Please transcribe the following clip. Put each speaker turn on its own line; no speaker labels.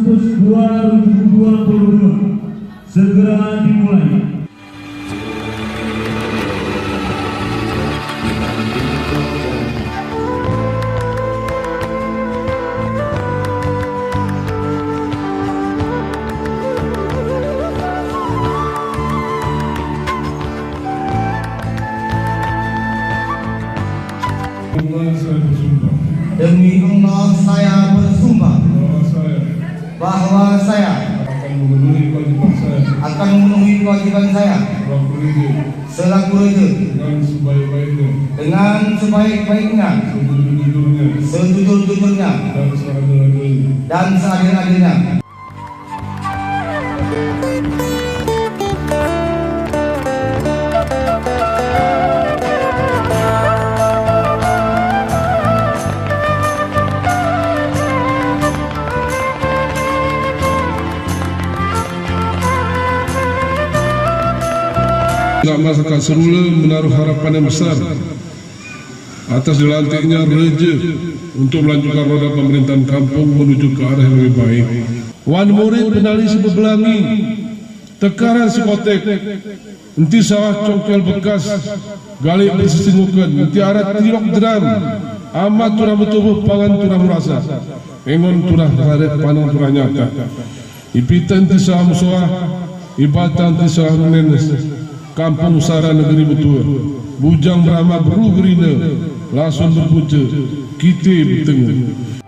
Agustus 2022 segera dimulai.
Demi Allah saya bersumpah bahwa saya akan memenuhi kewajiban saya selaku raja dengan sebaik-baiknya, sejujur-jujurnya, dan seadil-adilnya.
Masyarakat Serula menaruh harapan yang besar atas dilantiknya Raja untuk melanjutkan roda pemerintahan kampung menuju ke arah yang lebih baik. Wan murid penali sebebelangi, tekaran sekotek, enti sawah congkel bekas, galik bersesingukan, enti arah tirok deram, amat turah betubuh pangan turah merasa, engon turah raret panang turah nyata, ipitan enti sawah musuah, ibatan enti sawah menenes, kampung Sara negeri betua, bujang Brahma beru gerina, langsung berpuja, kita bertengah.